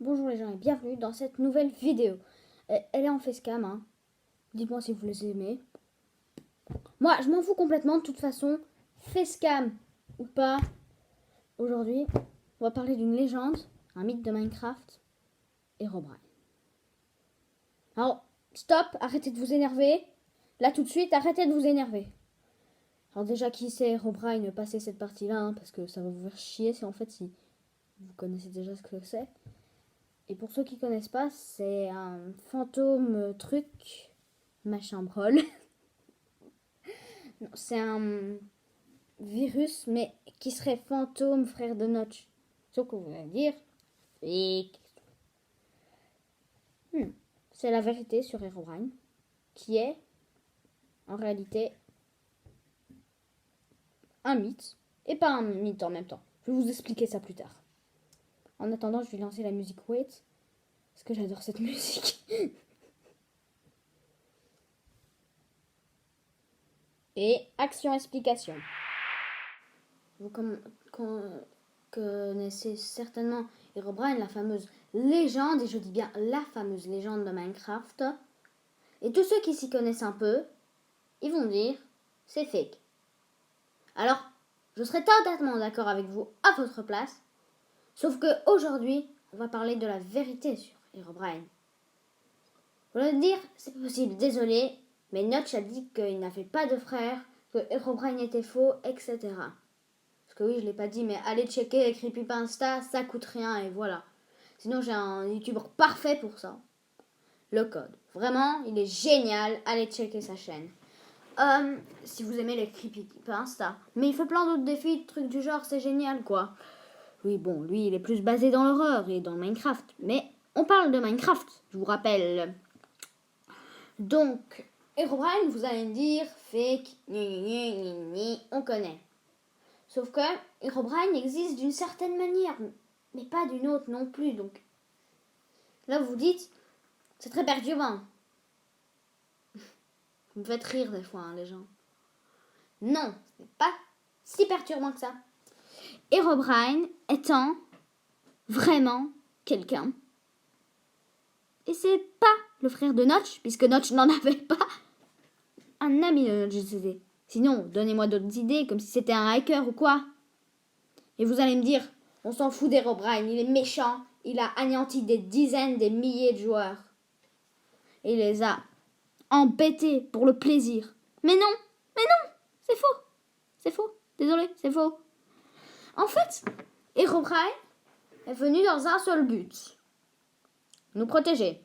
Bonjour les gens et bienvenue dans cette nouvelle vidéo. Elle est en facecam, hein. Dites-moi si vous les aimez. Moi, je m'en fous complètement. De toute façon, facecam ou pas, aujourd'hui, on va parler d'une légende, un mythe de Minecraft, Herobrine. Alors, stop, arrêtez de vous énerver. Là, tout de suite, arrêtez de vous énerver. Alors déjà, qui c'est Herobrine, passez cette partie-là, hein, parce que ça va vous faire chier si vous connaissez déjà ce que c'est. Et pour ceux qui connaissent pas, c'est un fantôme truc, machin brol. C'est un virus, mais qui serait fantôme, frère de Notch. Ce qu'on va dire, fake. C'est la vérité sur Herobrine, qui est en réalité un mythe, et pas un mythe en même temps. Je vais vous expliquer ça plus tard. En attendant, je vais lancer la musique Wait, parce que j'adore cette musique. Et action-explication. Vous connaissez certainement Herobrine, la fameuse légende, et je dis bien la fameuse légende de Minecraft. Et tous ceux qui s'y connaissent un peu, ils vont dire c'est fake. Alors, je serais totalement d'accord avec vous à votre place, sauf que aujourd'hui, on va parler de la vérité sur Herobrine. Vous allez dire, c'est pas possible, désolé, mais Notch a dit qu'il n'avait pas de frère, que Herobrine était faux, etc. Parce que oui, je l'ai pas dit, mais allez checker les creepypasta, ça coûte rien et voilà. Sinon, j'ai un youtubeur parfait pour ça. Le code. Vraiment, il est génial. Allez checker sa chaîne. Si vous aimez les creepypasta. Mais il fait plein d'autres défis, trucs du genre, c'est génial quoi. Oui, bon, lui, il est plus basé dans l'horreur et dans Minecraft. Mais on parle de Minecraft, je vous rappelle. Donc, Herobrine, vous allez me dire, fake, on connaît. Sauf que Herobrine existe d'une certaine manière, mais pas d'une autre non plus. Donc là, vous dites, c'est très perturbant. Vous me faites rire des fois, hein, les gens. Non, ce n'est pas si perturbant que ça. Herobrine étant vraiment quelqu'un. Et c'est pas le frère de Notch, puisque Notch n'en avait pas. Un ami de Notch, c'était. Sinon, donnez-moi d'autres idées, comme si c'était un hacker ou quoi. Et vous allez me dire, on s'en fout d'Herobrine, il est méchant, il a anéanti des dizaines, des milliers de joueurs. Et il les a embêtés pour le plaisir. Mais non, c'est faux. C'est faux, désolé, c'est faux. En fait, Herobrine est venu dans un seul but. Nous protéger.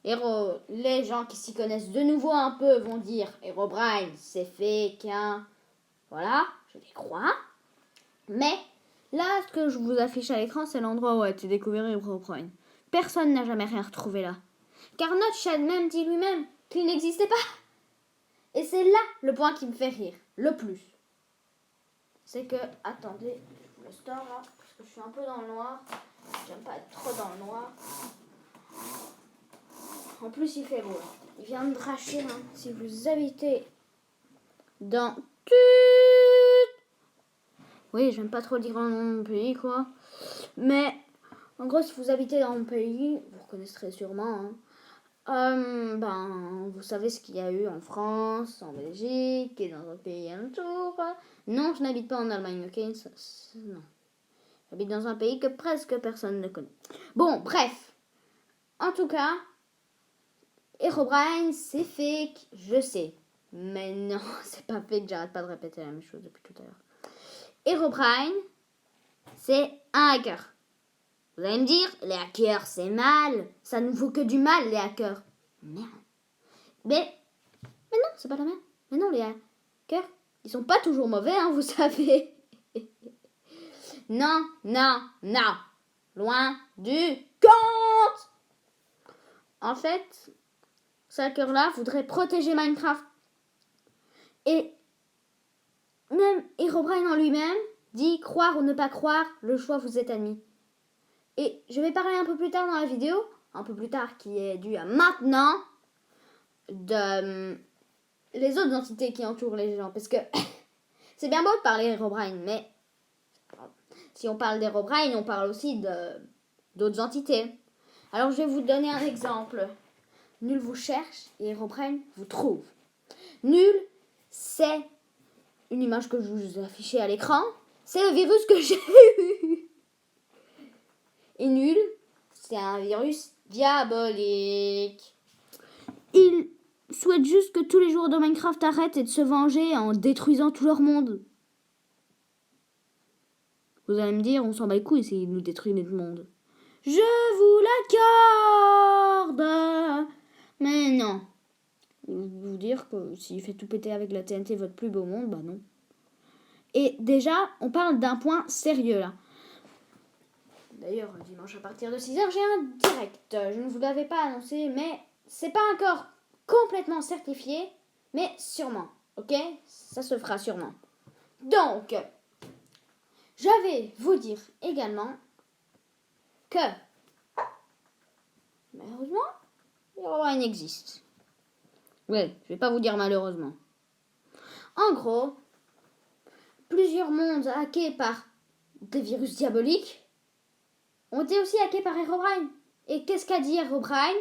Les gens qui s'y connaissent de nouveau un peu vont dire Herobrine, c'est fake, hein. Voilà, je les crois. Mais là, ce que je vous affiche à l'écran, c'est l'endroit où a été découvert Herobrine. Personne n'a jamais rien retrouvé là. Car Notch a même dit lui-même qu'il n'existait pas. Et c'est là le point qui me fait rire, le plus. C'est que, attendez, je vous le store là, parce que je suis un peu dans le noir. J'aime pas être trop dans le noir. En plus, il fait beau. Il vient de dracher, hein. Si vous habitez dans... Oui, j'aime pas trop dire le nom de mon pays, quoi. Mais, en gros, si vous habitez dans mon pays, vous reconnaîtrez sûrement, hein. Vous savez ce qu'il y a eu en France, en Belgique et dans un pays alentour. Non, je n'habite pas en Allemagne, ok? Non. J'habite dans un pays que presque personne ne connaît. Bon, bref. En tout cas, Herobrine, c'est fake, je sais. Mais non, c'est pas fake, j'arrête pas de répéter la même chose depuis tout à l'heure. Herobrine, c'est un hacker. Vous allez me dire, les hackers, c'est mal. Ça ne vaut que du mal, les hackers. Merde. Mais non, c'est pas la merde. Mais non, les hackers, ils sont pas toujours mauvais, hein, vous savez. Non. Loin du compte. En fait, ce hacker-là voudrait protéger Minecraft. Et même Herobrine en lui-même dit croire ou ne pas croire, le choix vous est admis. Et je vais parler un peu plus tard dans la vidéo, un peu plus tard qui est dû à maintenant, de les autres entités qui entourent les gens. Parce que c'est bien beau de parler Herobrine, mais si on parle d'Herobrine, on parle aussi de d'autres entités. Alors, je vais vous donner un exemple. Nul vous cherche et Herobrine vous trouve. Nul, c'est une image que je vous ai affichée à l'écran. C'est le virus que j'ai eu. Et Nul, c'est un virus diabolique. Il souhaite juste que tous les joueurs de Minecraft arrêtent et de se venger en détruisant tout leur monde. Vous allez me dire, on s'en bat les couilles, c'est de nous détruire notre monde. Je vous l'accorde. Mais non. Je vais vous dire que s'il fait tout péter avec la TNT, votre plus beau monde, bah non. Et déjà, on parle d'un point sérieux là. D'ailleurs, dimanche à partir de 6h, j'ai un direct. Je ne vous l'avais pas annoncé, mais c'est pas encore complètement certifié, mais sûrement, ok? Ça se fera sûrement. Donc, je vais vous dire également que, malheureusement, Herobrine existe. Ouais, je vais pas vous dire malheureusement. En gros, plusieurs mondes hackés par des virus diaboliques ont été aussi hackés par Herobrine. Et qu'est-ce qu'a dit Herobrine?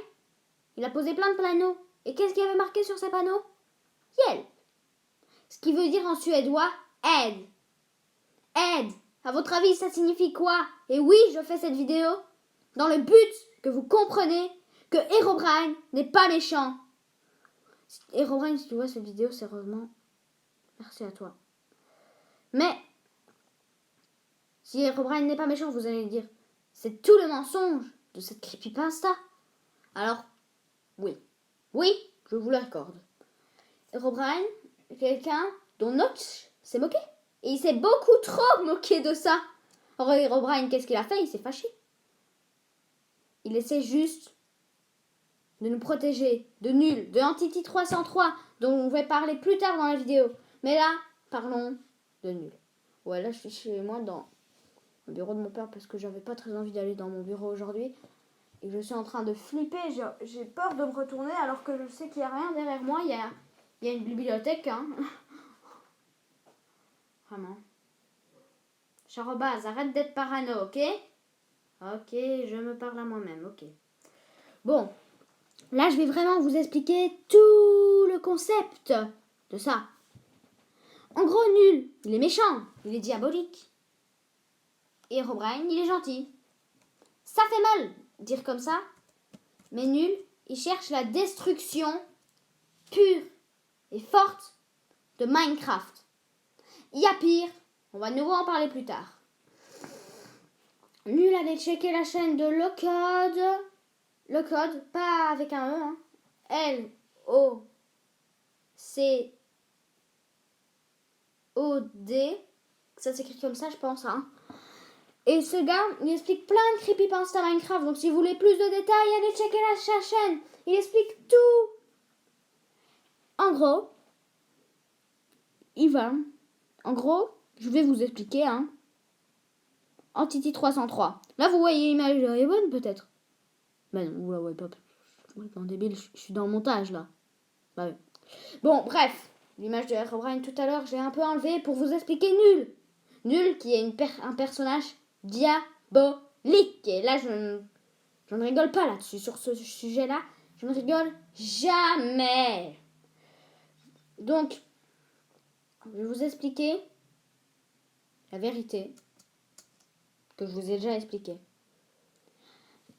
Il a posé plein de panneaux. Et qu'est-ce qu'il y avait marqué sur ces panneaux? Hjälp. Ce qui veut dire en suédois aide. Aide. À votre avis, ça signifie quoi? Et oui, je fais cette vidéo dans le but que vous compreniez que Herobrine n'est pas méchant. Herobrine, si tu vois cette vidéo, sérieusement, merci à toi. Mais, si Herobrine n'est pas méchant, vous allez dire, c'est tout le mensonge de cette creepypasta. Alors, oui. Oui, je vous l'accorde. Herobrine est quelqu'un dont Notch s'est moqué. Et il s'est beaucoup trop moqué de ça. Alors Herobrine, qu'est-ce qu'il a fait? Il s'est fâché. Il essaie juste de nous protéger de Nul, de Entity 303, dont on va parler plus tard dans la vidéo. Mais là, parlons de Nul. Ouais, là, je suis chez moi dans le bureau de mon père parce que j'avais pas très envie d'aller dans mon bureau aujourd'hui. Et je suis en train de flipper. J'ai peur de me retourner alors que je sais qu'il n'y a rien derrière moi. Il y a une bibliothèque, hein. Vraiment. Charobaz, arrête d'être parano, ok? Ok, je me parle à moi-même, ok. Bon, là, je vais vraiment vous expliquer tout le concept de ça. En gros, Nul, il est méchant, il est diabolique. Et Herobrine, il est gentil. Ça fait mal, dire comme ça. Mais Nul, il cherche la destruction pure et forte de Minecraft. Il y a pire, on va de nouveau en parler plus tard. Nul, allez checker la chaîne de Locode. Locode, pas avec un E, hein. L-O-C-O-D. Ça s'écrit comme ça, je pense, hein. Et ce gars, il explique plein de creepypasta Minecraft. Donc si vous voulez plus de détails, allez checker sa chaîne. Il explique tout. En gros, je vais vous expliquer, hein. Entity 303. Là, vous voyez l'image de Ribbon, peut-être? Ben non, vous la voyez pas. Je suis complètement débile, je suis dans le montage, là. Bah oui. Bon, bref. L'image de Herobrine tout à l'heure, j'ai un peu enlevé pour vous expliquer Nul. Nul qui est un personnage diabolique. Et là, je ne rigole pas là-dessus. Sur ce sujet-là, je ne rigole jamais. Donc, je vais vous expliquer la vérité que je vous ai déjà expliquée.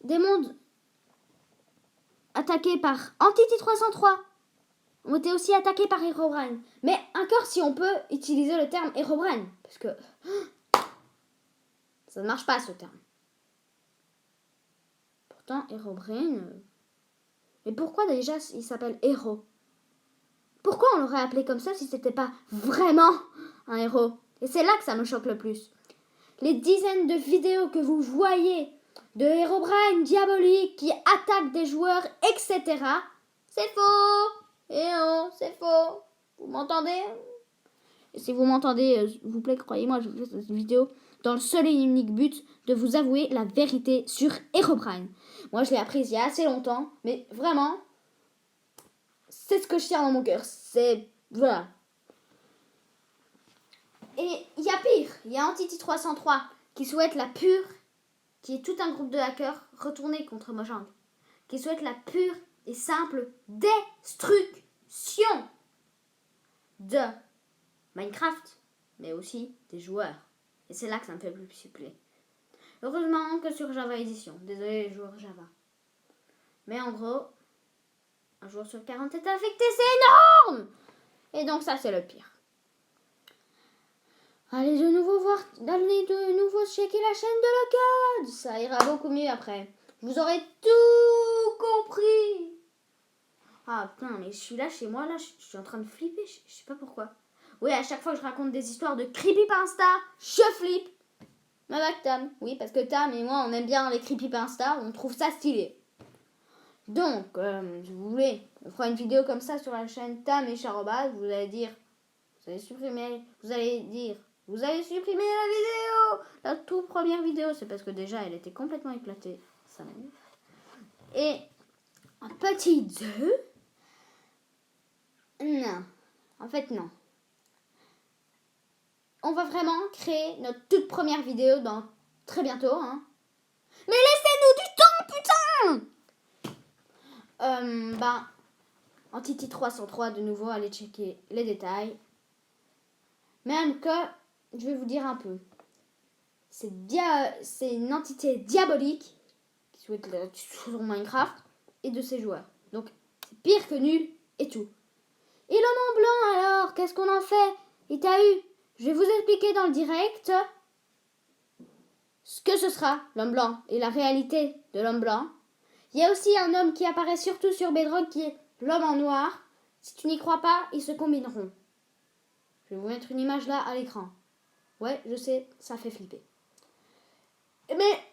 Des mondes attaqués par Entity 303 ont été aussi attaqués par Herobrine. Mais encore si on peut utiliser le terme Herobrine. Parce que ça ne marche pas ce terme. Pourtant, Herobrine... Mais pourquoi déjà il s'appelle héros? Pourquoi on l'aurait appelé comme ça si c'était pas vraiment un héros? Et c'est là que ça me choque le plus. Les dizaines de vidéos que vous voyez de Herobrine diabolique qui attaque des joueurs, etc. C'est faux. Eh oh, c'est faux. Vous m'entendez? Et si vous m'entendez, s'il vous plaît, croyez-moi, je fais cette vidéo dans le seul et unique but de vous avouer la vérité sur Herobrine. Moi, je l'ai apprise il y a assez longtemps, mais vraiment, c'est ce que je tiens dans mon cœur. C'est... Voilà. Et il y a pire. Il y a Entity 303 qui souhaite la pure qui est tout un groupe de hackers retournés contre Mojang, qui souhaitent la pure et simple destruction de Minecraft, mais aussi des joueurs. Et c'est là que ça me fait plus suppléer. Heureusement que sur Java Edition. Désolé les joueurs Java. Mais en gros, un joueur sur 40 est affecté, c'est énorme! Et donc ça, c'est le pire. Allez de nouveau checker la chaîne de Locode. Ça ira beaucoup mieux après. Vous aurez tout compris. Ah putain, mais je suis là chez moi, là, je suis en train de flipper, je sais pas pourquoi. Oui, à chaque fois que je raconte des histoires de creepypasta, je flippe. Même avec Tam. Oui, parce que Tam et moi, on aime bien les creepypasta, on trouve ça stylé. Donc, si vous voulez, on fera une vidéo comme ça sur la chaîne Tam et Charobaz. Vous allez dire, vous allez supprimer la vidéo. La toute première vidéo, c'est parce que déjà, elle était complètement éclatée. Ça m'énerve. Et un petit 2. Non. En fait, non. On va vraiment créer notre toute première vidéo dans très bientôt. Hein. Mais laissez-nous du temps, putain! Entity 303 de nouveau, allez checker les détails. Même que, je vais vous dire un peu. C'est une entité diabolique qui souhaite la destruction de Minecraft et de ses joueurs. Donc, c'est pire que nul et tout. Et l'homme en blanc alors, qu'est-ce qu'on en fait? Et t'as eu? Je vais vous expliquer dans le direct ce que ce sera, l'homme blanc, et la réalité de l'homme blanc. Il y a aussi un homme qui apparaît surtout sur Bedrock qui est l'homme en noir. Si tu n'y crois pas, ils se combineront. Je vais vous mettre une image là à l'écran. Ouais, je sais, ça fait flipper. Mais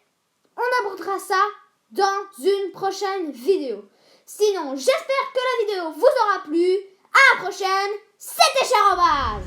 on abordera ça dans une prochaine vidéo. Sinon, j'espère que la vidéo vous aura plu. À la prochaine, c'était Charobaz.